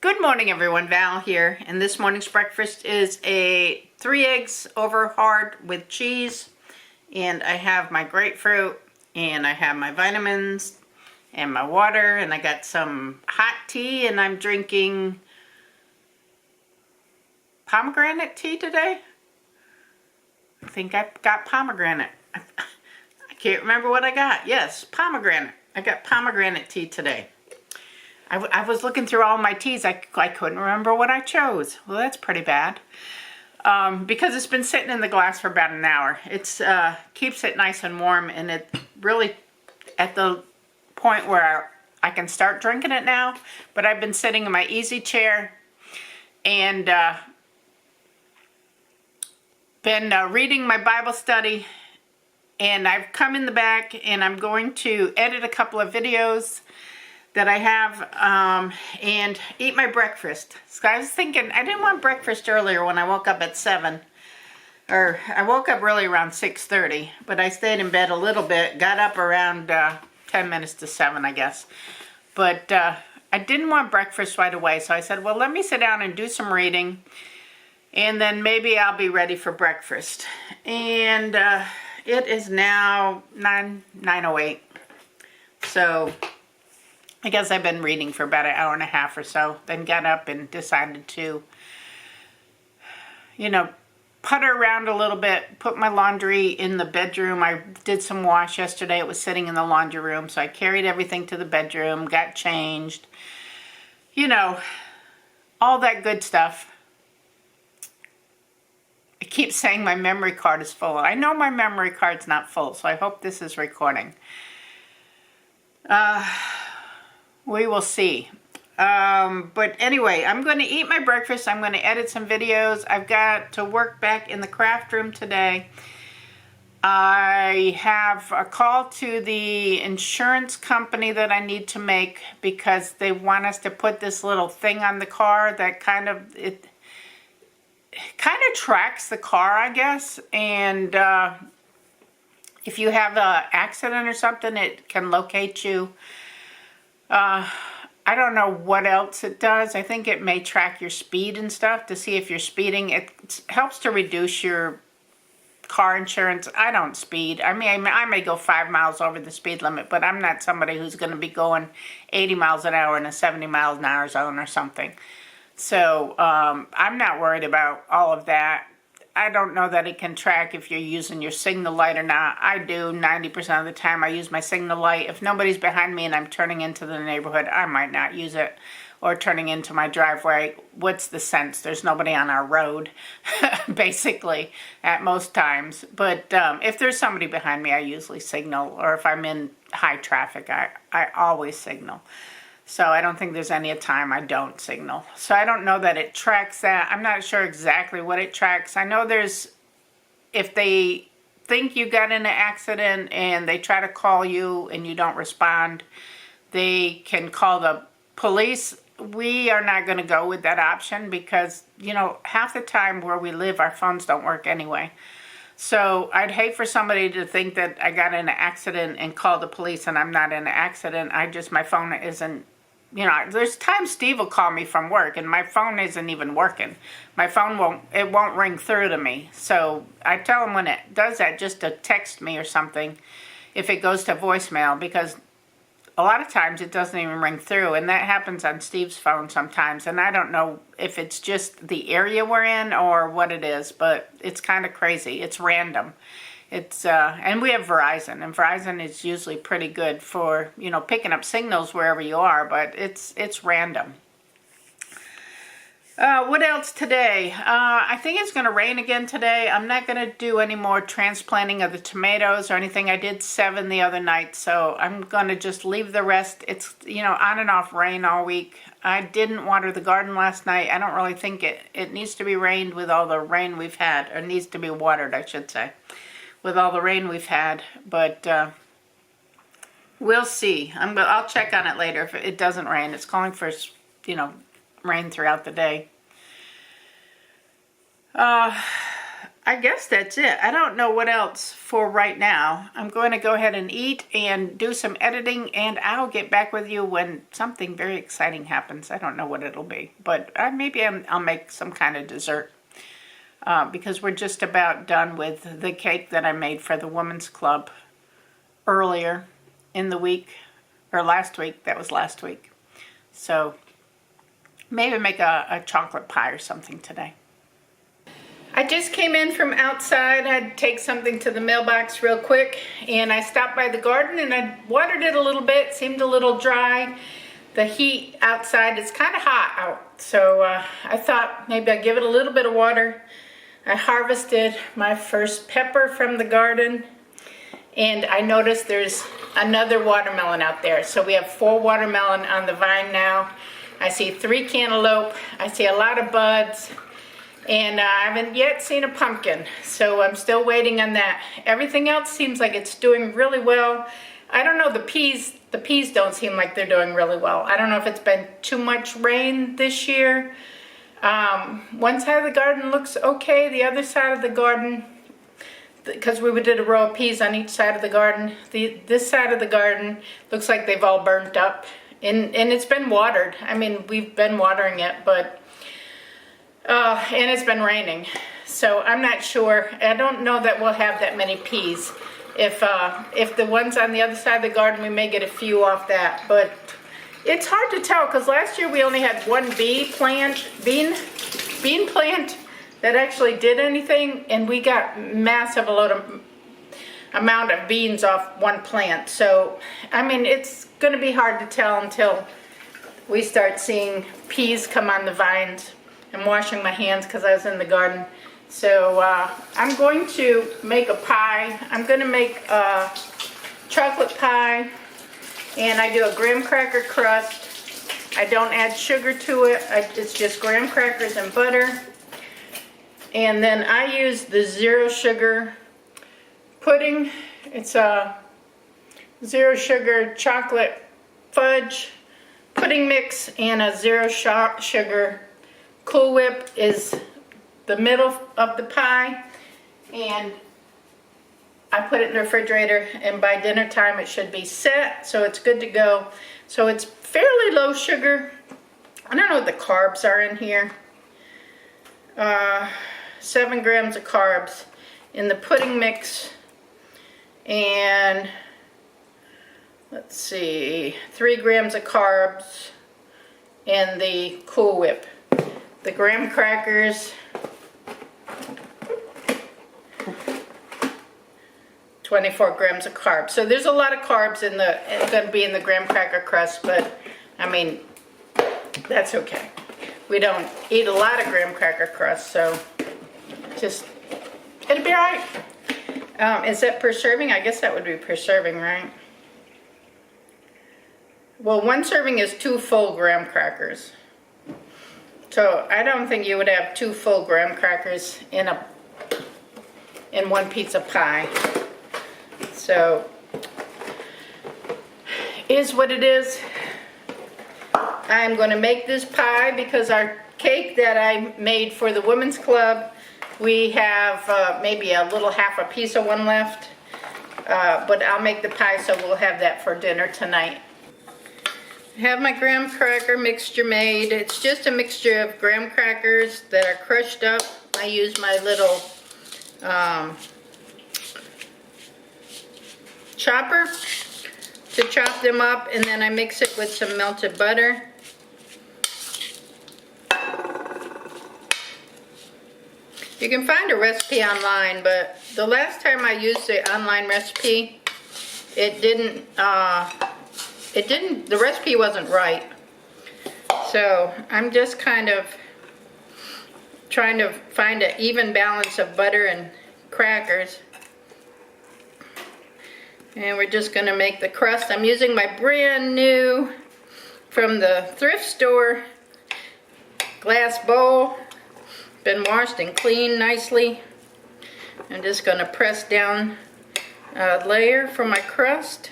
Good morning, everyone. Val here, and this morning's breakfast is 3 eggs over hard with cheese, and I have my grapefruit, and I have my vitamins, and my water, and I got some hot tea, and I'm drinking pomegranate tea today. I think I got pomegranate. I can't remember what I got. Yes, pomegranate. I got pomegranate tea today. I was looking through all my teas. I couldn't remember what I chose. Well, that's pretty bad. Because it's been sitting in the glass for about an hour. It's keeps it nice and warm, and it really at the point where I can start drinking it now. But I've been sitting in my easy chair and been reading my Bible study. And I've come in the back and I'm going to edit a couple of videos that I have and eat my breakfast. So I was thinking, I didn't want breakfast earlier when I woke up at 7. Or I woke up really around 6:30, but I stayed in bed a little bit, got up around 10 minutes to 7, I guess. But I didn't want breakfast right away, so I said, well, let me sit down and do some reading, and then maybe I'll be ready for breakfast. And it is now 9:08, so I guess I've been reading for about an hour and a half or so, then got up and decided to, putter around a little bit, put my laundry in the bedroom. I did some wash yesterday. It was sitting in the laundry room, so I carried everything to the bedroom, got changed, all that good stuff. I keep saying my memory card is full. I know my memory card's not full, so I hope this is recording. We will see. But anyway, I'm going to eat my breakfast. I'm going to edit some videos. I've got to work back in the craft room today. I have a call to the insurance company that I need to make because they want us to put this little thing on the car that kind of tracks the car, I guess. And if you have an accident or something, it can locate you. I don't know what else it does. I think it may track your speed and stuff to see if you're speeding. It helps to reduce your car insurance. I don't speed. I mean, I may go 5 miles over the speed limit, but I'm not somebody who's going to be going 80 miles an hour in a 70 miles an hour zone or something. So I'm not worried about all of that. I don't know that it can track if you're using your signal light or not. I do 90% of the time. I use my signal light. If nobody's behind me and I'm turning into the neighborhood, I might not use it. Or turning into my driveway. What's the sense? There's nobody on our road, basically, at most times. But if there's somebody behind me, I usually signal. Or if I'm in high traffic, I always signal. So I don't think there's any time I don't signal. So I don't know that it tracks that. I'm not sure exactly what it tracks. I know if they think you got in an accident and they try to call you and you don't respond, they can call the police. We are not going to go with that option because, half the time where we live, our phones don't work anyway. So I'd hate for somebody to think that I got in an accident and call the police and I'm not in an accident. My phone isn't, there's times Steve will call me from work and my phone isn't even working. My phone won't ring through to me. So I tell him when it does that just to text me or something if it goes to voicemail, because a lot of times it doesn't even ring through, and that happens on Steve's phone sometimes. And I don't know if it's just the area we're in or what it is, but it's kind of crazy. It's random. It's and we have Verizon, and Verizon is usually pretty good for picking up signals wherever you are, but it's random. What else today? I think it's going to rain again today. I'm not going to do any more transplanting of the tomatoes or anything. I did 7 the other night, so I'm going to just leave the rest. It's, on and off rain all week. I didn't water the garden last night. I don't really think it needs to be rained with all the rain we've had, or needs to be watered, I should say, with all the rain we've had. But we'll see. I'll check on it later if it doesn't rain. It's calling for, rain throughout the day. I guess that's it. I don't know what else for right now. I'm going to go ahead and eat and do some editing, and I'll get back with you when something very exciting happens. I don't know what it'll be, but maybe I'll make some kind of dessert because we're just about done with the cake that I made for the Women's Club earlier in the week, or last week. That was last week. So maybe make a chocolate pie or something today. I just came in from outside. I had to take something to the mailbox real quick, and I stopped by the garden and I watered it a little bit. It seemed a little dry. The heat outside is kind of hot out, so I thought maybe I'd give it a little bit of water. I harvested my first pepper from the garden, and I noticed there's another watermelon out there. So we have 4 watermelon on the vine now. I see 3 cantaloupe. I see a lot of buds. And I haven't yet seen a pumpkin, so I'm still waiting on that. Everything else seems like it's doing really well. I don't know, the peas don't seem like they're doing really well. I don't know if it's been too much rain this year. One side of the garden looks okay. The other side of the garden, because we did a row of peas on each side of the garden, this side of the garden looks like they've all burnt up. And it's been watered. I mean, we've been watering it, but and it's been raining, so I'm not sure. I don't know that we'll have that many peas. If the ones on the other side of the garden, we may get a few off that, but it's hard to tell because last year we only had one bean plant that actually did anything, and we got massive amount of beans off one plant. So I mean, it's going to be hard to tell until we start seeing peas come on the vines. I'm washing my hands because I was in the garden. So I'm going to make a pie. I'm going to make a chocolate pie, and I do a graham cracker crust. I don't add sugar to it. It's just graham crackers and butter. And then I use the 0 sugar pudding. It's a 0 sugar chocolate fudge pudding mix and a 0 sugar Cool Whip is the middle of the pie, and I put it in the refrigerator, and by dinner time it should be set, so it's good to go. So it's fairly low sugar. I don't know what the carbs are in here. 7 grams of carbs in the pudding mix, and let's see, 3 grams of carbs in the Cool Whip. The graham crackers, 24 grams of carbs. So there's a lot of carbs in it's going to be in the graham cracker crust, but I mean, that's okay. We don't eat a lot of graham cracker crust, so it'll be all right. Is that per serving? I guess that would be per serving, right? Well, 1 serving is 2 full graham crackers. So I don't think you would have 2 full graham crackers in one pizza pie. So is what it is. I'm going to make this pie because our cake that I made for the Women's Club, we have maybe a little half a piece of one left. But I'll make the pie, so we'll have that for dinner tonight. I have my graham cracker mixture made. It's just a mixture of graham crackers that are crushed up. I use my little chopper to chop them up, and then I mix it with some melted butter. You can find a recipe online, but the last time I used the online recipe, the recipe wasn't right. So I'm just kind of trying to find an even balance of butter and crackers. And we're just going to make the crust. I'm using my brand new, from the thrift store, glass bowl. Been washed and cleaned nicely. I'm just going to press down a layer for my crust.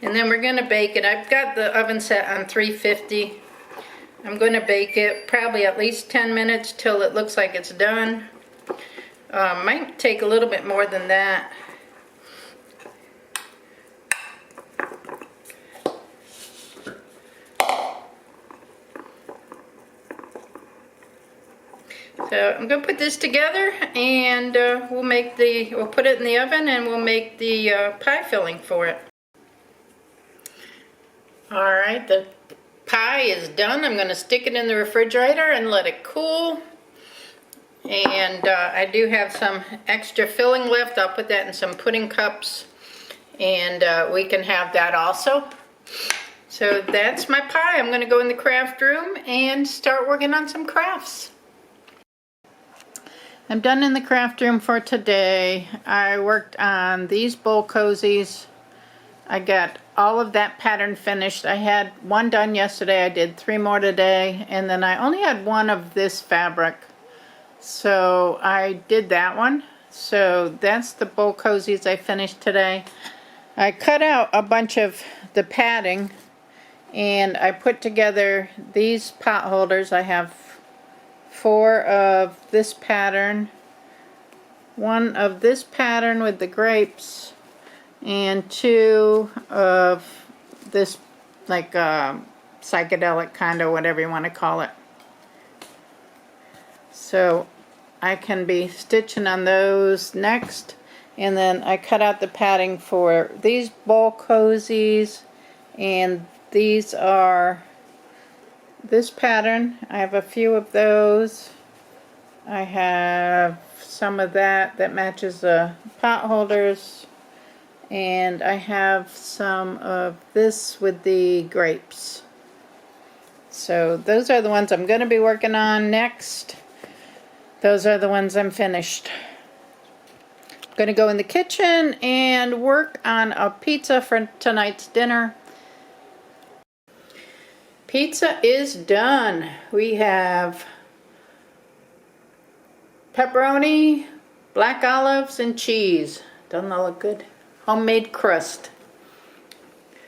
And then we're going to bake it. I've got the oven set on 350. I'm going to bake it probably at least 10 minutes till it looks like it's done. Might take a little bit more than that. So I'm going to put this together, and we'll put it in the oven, and we'll make the pie filling for it. All right, the pie is done. I'm going to stick it in the refrigerator and let it cool. And I do have some extra filling left. I'll put that in some pudding cups, and we can have that also. So that's my pie. I'm going to go in the craft room and start working on some crafts. I'm done in the craft room for today. I worked on these bowl cozies. I got all of that pattern finished. I had one done yesterday. I did 3 more today, and then I only had one of this fabric. So I did that one. So that's the bowl cozies I finished today. I cut out a bunch of the padding, and I put together these pot holders. I have 4 of this pattern, 1 of this pattern with the grapes, and 2 of this, like psychedelic kind of, whatever you want to call it. So I can be stitching on those next. And then I cut out the padding for these bowl cozies, and these are this pattern. I have a few of those. I have some of that matches the pot holders, and I have some of this with the grapes. So those are the ones I'm going to be working on next. Those are the ones I'm finished. I'm going to go in the kitchen and work on a pizza for tonight's dinner. Pizza is done. We have pepperoni, black olives, and cheese. Doesn't that look good? Homemade crust.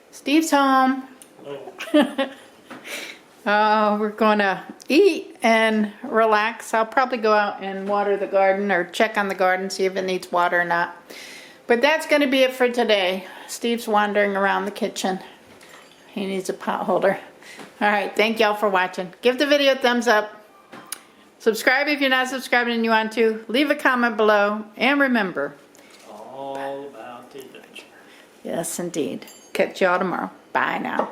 Steve's home. We're gonna eat and relax. I'll probably go out and water the garden, or check on the garden, see if it needs water or not. But that's gonna be it for today. Steve's wandering around the kitchen. He needs a pot holder. Alright, thank y'all for watching. Give the video a thumbs up. Subscribe if you're not subscribing and you want to. Leave a comment below. And remember, all about the adventure. Yes, indeed. Catch y'all tomorrow. Bye now.